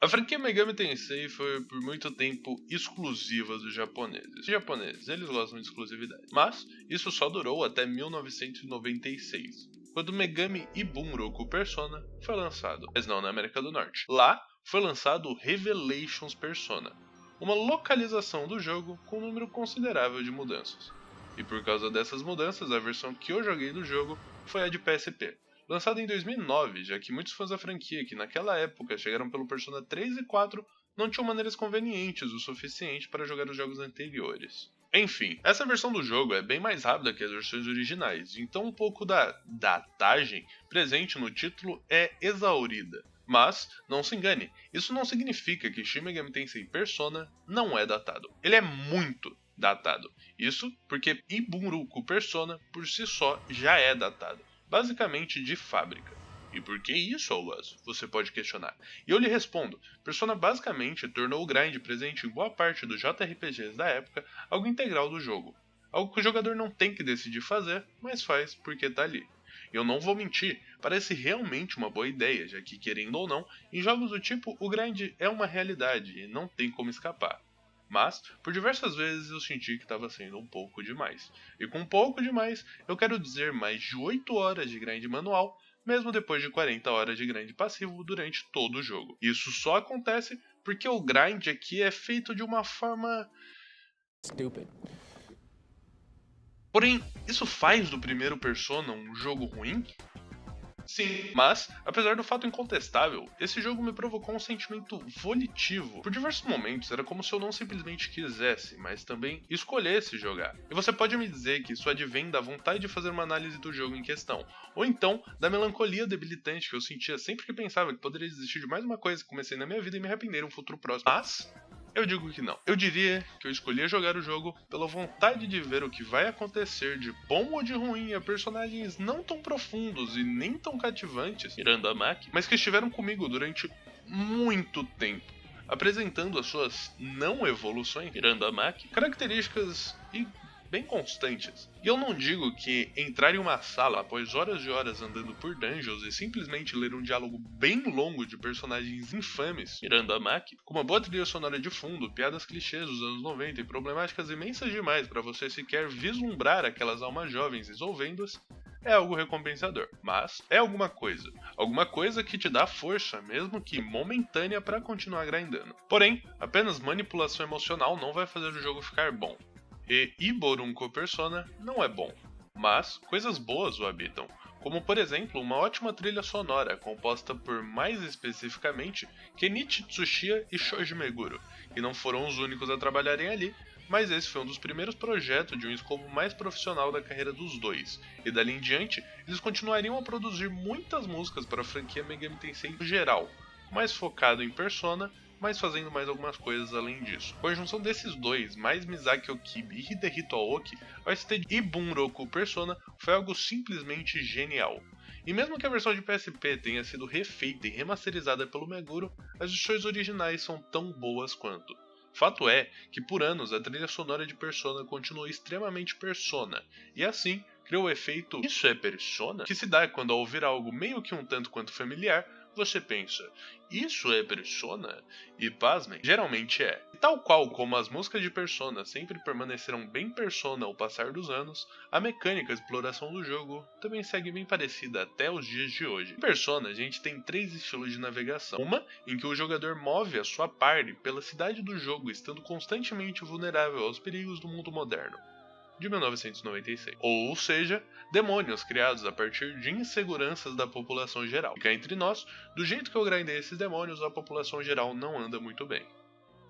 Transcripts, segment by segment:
A franquia Megami Tensei foi por muito tempo exclusiva dos japoneses. Os japoneses, eles gostam de exclusividade. Mas isso só durou até 1996, quando Megami e Bunroku Persona foi lançado, mas não na América do Norte. Lá foi lançado o Revelations Persona, uma localização do jogo com um número considerável de mudanças. E por causa dessas mudanças, a versão que eu joguei do jogo foi a de PSP. Lançado em 2009, já que muitos fãs da franquia que naquela época chegaram pelo Persona 3 e 4 não tinham maneiras convenientes o suficiente para jogar os jogos anteriores. Enfim, essa versão do jogo é bem mais rápida que as versões originais, então um pouco da datagem presente no título é exaurida. Mas, não se engane, isso não significa que Shin Megami Tensei Persona não é datado. Ele é muito datado. Isso porque Bunroku Persona por si só já é datado, basicamente de fábrica. E por que isso, Augusto? Você pode questionar. E eu lhe respondo, Persona basicamente tornou o grind presente em boa parte dos JRPGs da época algo integral do jogo. Algo que o jogador não tem que decidir fazer, mas faz porque tá ali. Eu não vou mentir, parece realmente uma boa ideia, já que, querendo ou não, em jogos do tipo, o grind é uma realidade e não tem como escapar. Mas, por diversas vezes eu senti que estava sendo um pouco demais. E com um pouco demais, eu quero dizer mais de 8 horas de grind manual, mesmo depois de 40 horas de grind passivo durante todo o jogo. Isso só acontece porque o grind aqui é feito de uma forma Stupid. Porém, isso faz do primeiro Persona um jogo ruim? Sim, mas, apesar do fato incontestável, esse jogo me provocou um sentimento volitivo. Por diversos momentos, era como se eu não simplesmente quisesse, mas também escolhesse jogar. E você pode me dizer que isso advém da vontade de fazer uma análise do jogo em questão, ou então da melancolia debilitante que eu sentia sempre que pensava que poderia desistir de mais uma coisa que comecei na minha vida e me arrepender em um futuro próximo. Mas eu digo que não. Eu diria que eu escolhi jogar o jogo pela vontade de ver o que vai acontecer de bom ou de ruim a personagens não tão profundos e nem tão cativantes, tirando a Maki, mas que estiveram comigo durante muito tempo, apresentando as suas não evoluções, tirando a Maki, características e bem constantes. E eu não digo que entrar em uma sala após horas e horas andando por dungeons e simplesmente ler um diálogo bem longo de personagens infames, tirando a Maki, com uma boa trilha sonora de fundo, piadas clichês dos anos 90 e problemáticas imensas demais para você sequer vislumbrar aquelas almas jovens resolvendo-as, é algo recompensador, mas é alguma coisa que te dá força, mesmo que momentânea, para continuar grindando. Porém, apenas manipulação emocional não vai fazer o jogo ficar bom. E Iborunko Persona não é bom, mas coisas boas o habitam, como por exemplo uma ótima trilha sonora composta por, mais especificamente, Kenichi Tsuchiya e Shoji Meguro, que não foram os únicos a trabalharem ali, mas esse foi um dos primeiros projetos de um escopo mais profissional da carreira dos dois, e dali em diante eles continuariam a produzir muitas músicas para a franquia Megami Tensei no geral, mais focado em Persona, mas fazendo mais algumas coisas além disso. Com a junção desses dois, mais Misaki Okibi e Hidehito Aoki, o ST de Bunroku Persona foi algo simplesmente genial. E mesmo que a versão de PSP tenha sido refeita e remasterizada pelo Meguro, as edições originais são tão boas quanto. Fato é que por anos a trilha sonora de Persona continuou extremamente Persona, e assim criou o efeito "isso é Persona?", que se dá quando ao ouvir algo meio que um tanto quanto familiar, você pensa, isso é Persona? E pasmem, geralmente é. E tal qual como as músicas de Persona sempre permaneceram bem Persona ao passar dos anos, a mecânica de exploração do jogo também segue bem parecida até os dias de hoje. Em Persona, a gente tem 3 estilos de navegação. Uma, em que o jogador move a sua party pela cidade do jogo, estando constantemente vulnerável aos perigos do mundo moderno, de 1996. Ou seja, demônios criados a partir de inseguranças da população geral. E cá entre nós, do jeito que eu grindei esses demônios, a população geral não anda muito bem.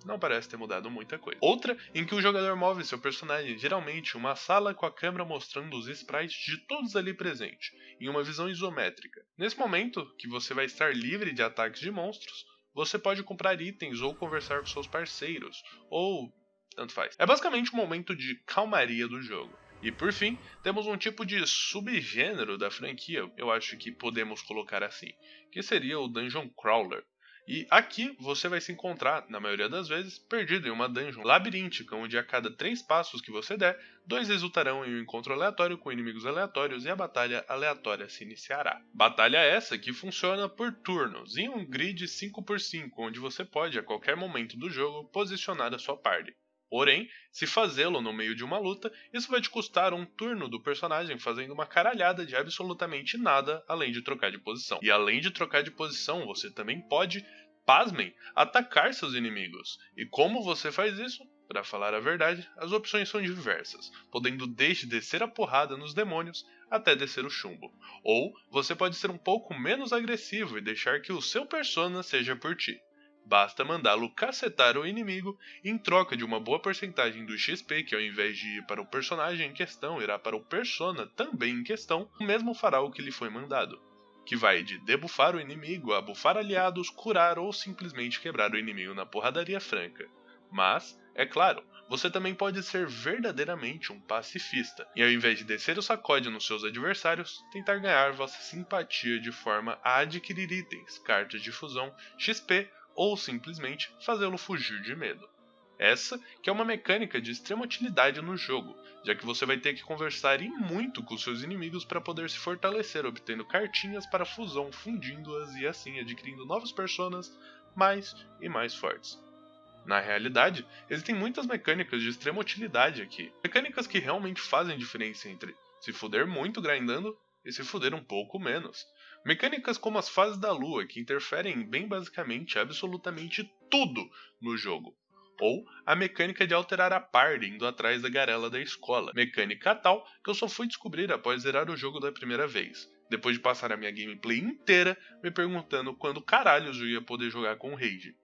Não parece ter mudado muita coisa. Outra, em que o jogador move seu personagem geralmente uma sala com a câmera mostrando os sprites de todos ali presentes, em uma visão isométrica. Nesse momento, que você vai estar livre de ataques de monstros, você pode comprar itens ou conversar com seus parceiros, ou tanto faz. É basicamente um momento de calmaria do jogo. E por fim, temos um tipo de subgênero da franquia, eu acho que podemos colocar assim, que seria o Dungeon Crawler, E aqui você vai se encontrar, na maioria das vezes, perdido em uma dungeon labiríntica, onde a cada 3 passos que você der, 2 resultarão em um encontro aleatório com inimigos aleatórios e a batalha aleatória se iniciará. Batalha essa que funciona por turnos, em um grid 5x5, onde você pode, a qualquer momento do jogo, posicionar a sua party. Porém, se fazê-lo no meio de uma luta, isso vai te custar um turno do personagem fazendo uma caralhada de absolutamente nada, além de trocar de posição. E além de trocar de posição, você também pode, pasmem, atacar seus inimigos. E como você faz isso? Para falar a verdade, as opções são diversas, podendo desde descer a porrada nos demônios até descer o chumbo. Ou você pode ser um pouco menos agressivo e deixar que o seu persona seja por ti. Basta mandá-lo cacetar o inimigo em troca de uma boa porcentagem do XP, que ao invés de ir para o personagem em questão, irá para o persona também em questão, o mesmo fará o que lhe foi mandado, que vai de debufar o inimigo a bufar aliados, curar ou simplesmente quebrar o inimigo na porradaria franca. Mas, é claro, você também pode ser verdadeiramente um pacifista, e ao invés de descer o sacode nos seus adversários, tentar ganhar vossa simpatia de forma a adquirir itens, cartas de fusão, XP, ou simplesmente fazê-lo fugir de medo. Essa que é uma mecânica de extrema utilidade no jogo, já que você vai ter que conversar e muito com seus inimigos para poder se fortalecer, obtendo cartinhas para fusão, fundindo-as e assim adquirindo novas personas mais e mais fortes. Na realidade, existem muitas mecânicas de extrema utilidade aqui, mecânicas que realmente fazem diferença entre se fuder muito grindando e se fuder um pouco menos. Mecânicas como as fases da lua, que interferem em bem basicamente absolutamente tudo no jogo. Ou a mecânica de alterar a party indo atrás da garela da escola. Mecânica tal que eu só fui descobrir após zerar o jogo da primeira vez. Depois de passar a minha gameplay inteira me perguntando quando caralhos eu ia poder jogar com o Rage.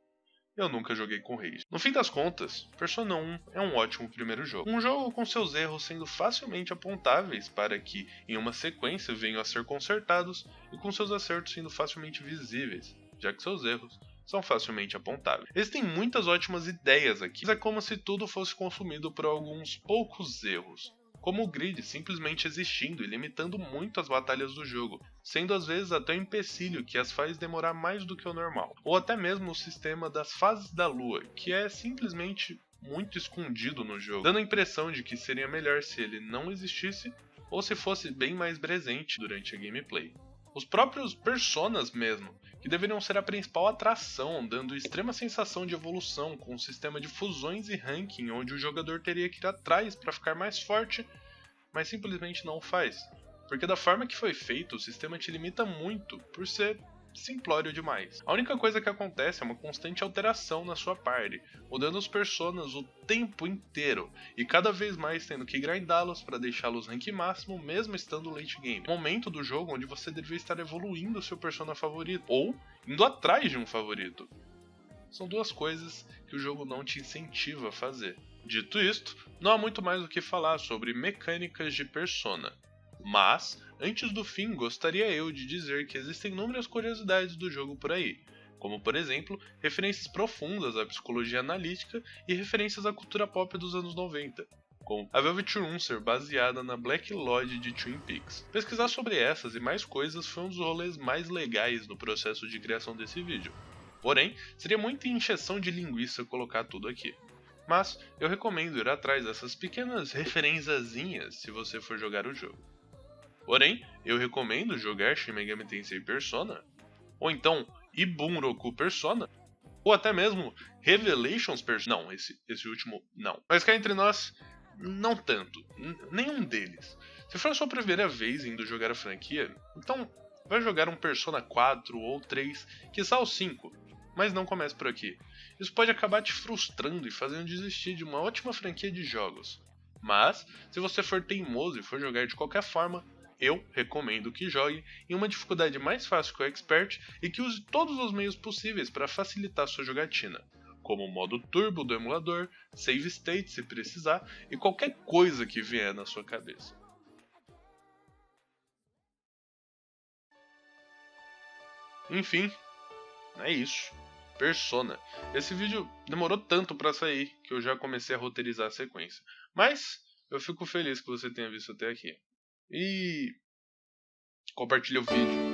Eu nunca joguei com Rage. No fim das contas, Persona 1 é um ótimo primeiro jogo. Um jogo com seus erros sendo facilmente apontáveis para que, em uma sequência, venham a ser consertados e com seus acertos sendo facilmente visíveis, já que seus erros são facilmente apontáveis. Existem muitas ótimas ideias aqui, mas é como se tudo fosse consumido por alguns poucos erros. Como o grid simplesmente existindo e limitando muito as batalhas do jogo, sendo às vezes até um empecilho que as faz demorar mais do que o normal. Ou até mesmo o sistema das fases da lua, que é simplesmente muito escondido no jogo, dando a impressão de que seria melhor se ele não existisse ou se fosse bem mais presente durante a gameplay. Os próprios personas mesmo, que deveriam ser a principal atração, dando extrema sensação de evolução com um sistema de fusões e ranking onde o jogador teria que ir atrás para ficar mais forte, mas simplesmente não o faz. Porque da forma que foi feito, o sistema te limita muito por ser simplório demais. A única coisa que acontece é uma constante alteração na sua party, mudando os personas o tempo inteiro, e cada vez mais tendo que grindá-los para deixá-los rank máximo mesmo estando late game. Momento do jogo onde você deveria estar evoluindo o seu persona favorito, ou indo atrás de um favorito. São duas coisas que o jogo não te incentiva a fazer. Dito isto, não há muito mais o que falar sobre mecânicas de persona. Mas, antes do fim, gostaria eu de dizer que existem inúmeras curiosidades do jogo por aí, como por exemplo, referências profundas à psicologia analítica e referências à cultura pop dos anos 90, como a Velvet Room ser baseada na Black Lodge de Twin Peaks. Pesquisar sobre essas e mais coisas foi um dos rolês mais legais no processo de criação desse vídeo. Porém, seria muita encheção de linguiça colocar tudo aqui. Mas eu recomendo ir atrás dessas pequenas referenciazinhas se você for jogar o jogo. Porém, eu recomendo jogar Shin Megami Tensei Persona, ou então Ibunroku Persona, ou até mesmo Revelations Persona. Não, esse último não. Mas cá entre nós, não tanto. Nenhum deles. Se for a sua primeira vez indo jogar a franquia, então vai jogar um Persona 4 ou 3, quiçá o 5, mas não comece por aqui. Isso pode acabar te frustrando e fazendo desistir de uma ótima franquia de jogos. Mas, se você for teimoso e for jogar de qualquer forma, eu recomendo que jogue em uma dificuldade mais fácil que o Expert e que use todos os meios possíveis para facilitar sua jogatina, como o modo turbo do emulador, save state se precisar e qualquer coisa que vier na sua cabeça. Enfim, é isso. Persona. Esse vídeo demorou tanto para sair que eu já comecei a roteirizar a sequência, mas eu fico feliz que você tenha visto até aqui. E compartilha o vídeo.